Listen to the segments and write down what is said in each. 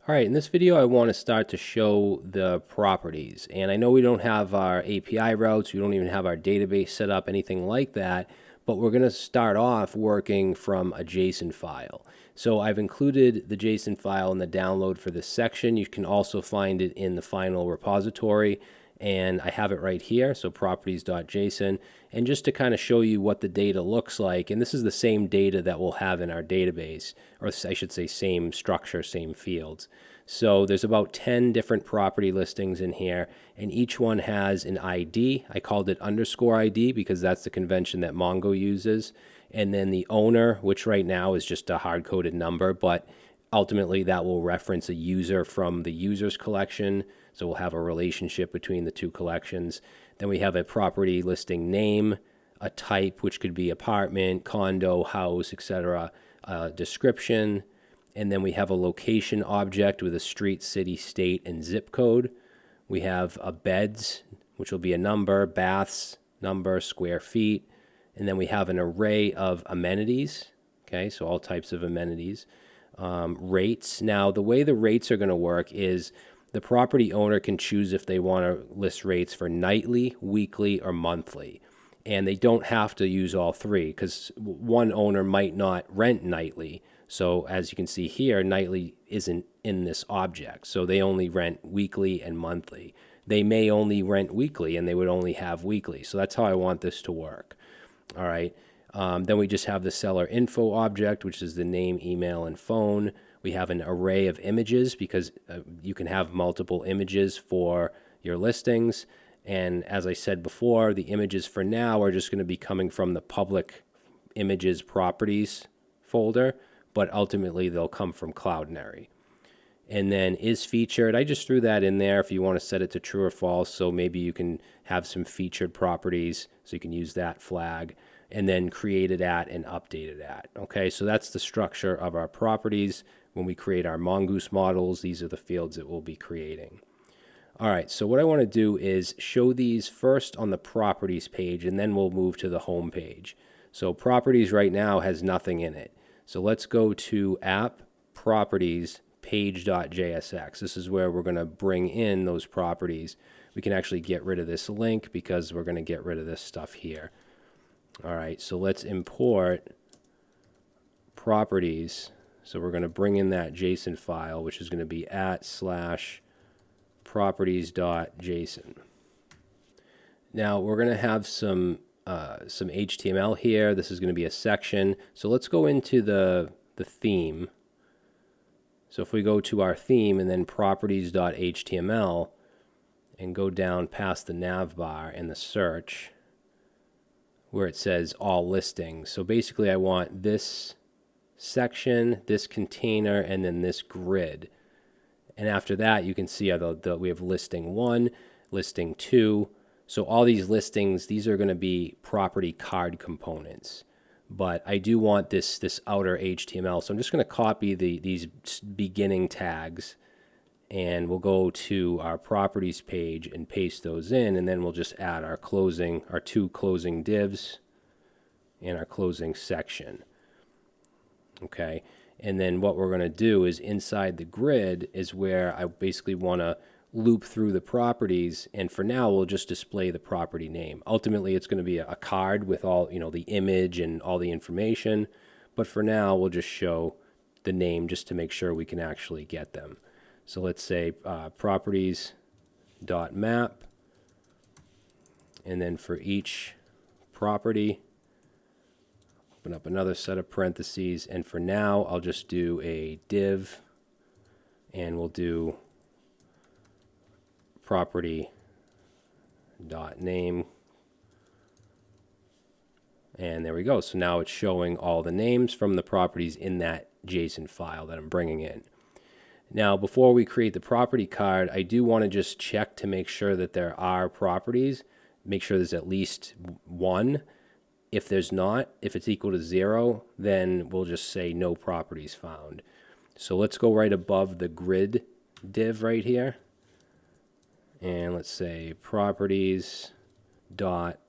All right, in this video, I want to start to show the properties. And I know we don't have our API routes, we don't even have our database set up, anything like that, but we're going to start off working from a JSON file. So I've included the JSON file in the download for this section. You can also find it in the final repository, and I have it right here, so properties.json. And just to kind of show you what the data looks like, and this is the same data that we'll have in our database, or I should say same structure, same fields. So there's about 10 different property listings in here, and each one has an ID. I called it _ID because that's the convention that Mongo uses. And then the owner, which right now is just a hard-coded number, but ultimately that will reference a user from the users collection. So we'll have a relationship between the two collections. Then we have a property listing name, a type, which could be apartment, condo, house, etc., description, and then we have a location object with a street, city, state, and zip code. We have a beds, which will be a number, baths, number, square feet, and then we have an array of amenities, okay, so all types of amenities. Rates. Now, the way the rates are going to work is the property owner can choose if they want to list rates for nightly, weekly, or monthly. And they don't have to use all three because one owner might not rent nightly. So as you can see here, nightly isn't in this object. So they only rent weekly and monthly. They may only rent weekly and they would only have weekly. So that's how I want this to work. All right. Then we just have the seller info object, which is the name, email, and phone. We have an array of images because you can have multiple images for your listings. And as I said before, the images for now are just going to be coming from the public images properties folder, but ultimately they'll come from Cloudinary. And then is featured, I just threw that in there if you want to set it to true or false, so maybe you can have some featured properties, so you can use that flag, and then created at and updated at. Okay, so that's the structure of our properties. When we create our Mongoose models, these are the fields that we'll be creating. All right, so what I want to do is show these first on the properties page, and then we'll move to the home page. So properties right now has nothing in it. So let's go to app properties page.jsx. This is where we're going to bring in those properties. We can actually get rid of this link because we're going to get rid of this stuff here. All right, so let's import properties. So we're going to bring in that JSON file, which is going to be @/properties.json. Now we're going to have some HTML here. This is going to be a section. So let's go into the theme. So if we go to our theme and then properties.html and go down past the nav bar and the search where it says all listings. So basically I want this section, this container, and then this grid. And after that you can see we have listing 1, listing 2. So all these listings, these are going to be property card components. But I do want this outer HTML. So I'm just going to copy these beginning tags, and we'll go to our properties page and paste those in, and then we'll just add our two closing divs and our closing section. Okay, and then what we're going to do is inside the grid is where I basically want to loop through the properties, and for now we'll just display the property name. Ultimately it's going to be a card with all the image and all the information, but for now we'll just show the name just to make sure we can actually get them. So let's say properties.map, and then for each property open up another set of parentheses, and for now I'll just do a div, and we'll do property.name, and there we go. So now it's showing all the names from the properties in that JSON file that I'm bringing in. Now before we create the property card, I do want to just check to make sure that there are properties, make sure there's at least one. If there's not, if it's equal to 0, then we'll just say no properties found. So let's go right above the grid div right here, and let's say properties dot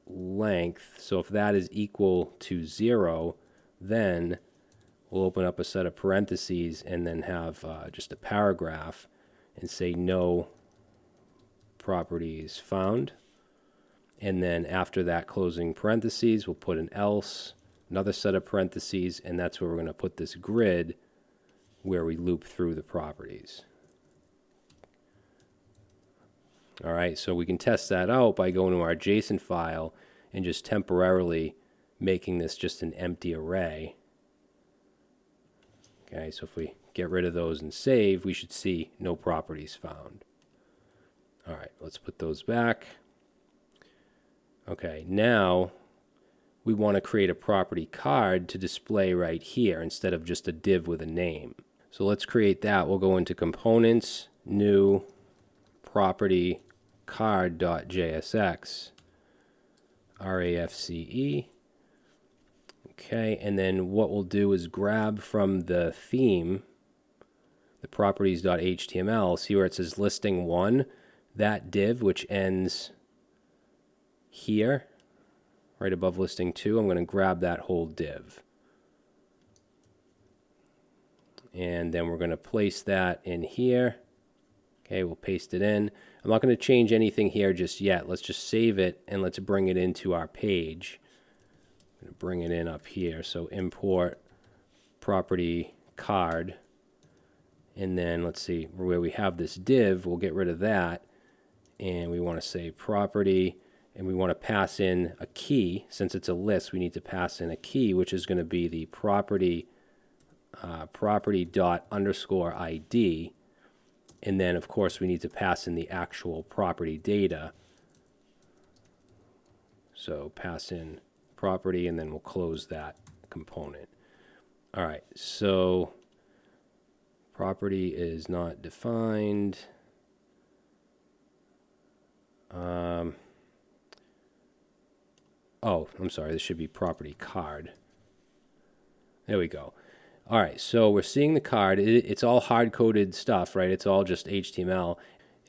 length. So if that is equal to 0, then we'll open up a set of parentheses and then have just a paragraph and say no properties found. And then after that closing parentheses, we'll put an else, another set of parentheses, and that's where we're going to put this grid where we loop through the properties. All right, so we can test that out by going to our JSON file and just temporarily making this just an empty array. Okay, so if we get rid of those and save, we should see no properties found. All right, let's put those back. Okay, now we want to create a property card to display right here instead of just a div with a name. So let's create that. We'll go into components, new property card.jsx, RAFCE. Okay, and then what we'll do is grab from the theme, the properties.html, see where it says listing 1, that div which ends here, right above listing 2, I'm going to grab that whole div. And then we're going to place that in here. Okay, we'll paste it in. I'm not going to change anything here just yet. Let's just save it and let's bring it into our page. I'm going to bring it in up here. So import property card. And then let's see where we have this div, we'll get rid of that. And we want to say property, and we want to pass in a key. Since it's a list, we need to pass in a key, which is going to be the property property._ID. And then, of course, we need to pass in the actual property data. So pass in property, and then we'll close that component. All right, so property is not defined. Oh, I'm sorry, this should be property card. There we go. All right, so we're seeing the card. It's all hard-coded stuff, right? It's all just HTML.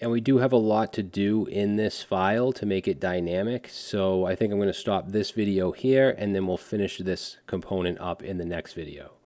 And we do have a lot to do in this file to make it dynamic. So I think I'm going to stop this video here, and then we'll finish this component up in the next video.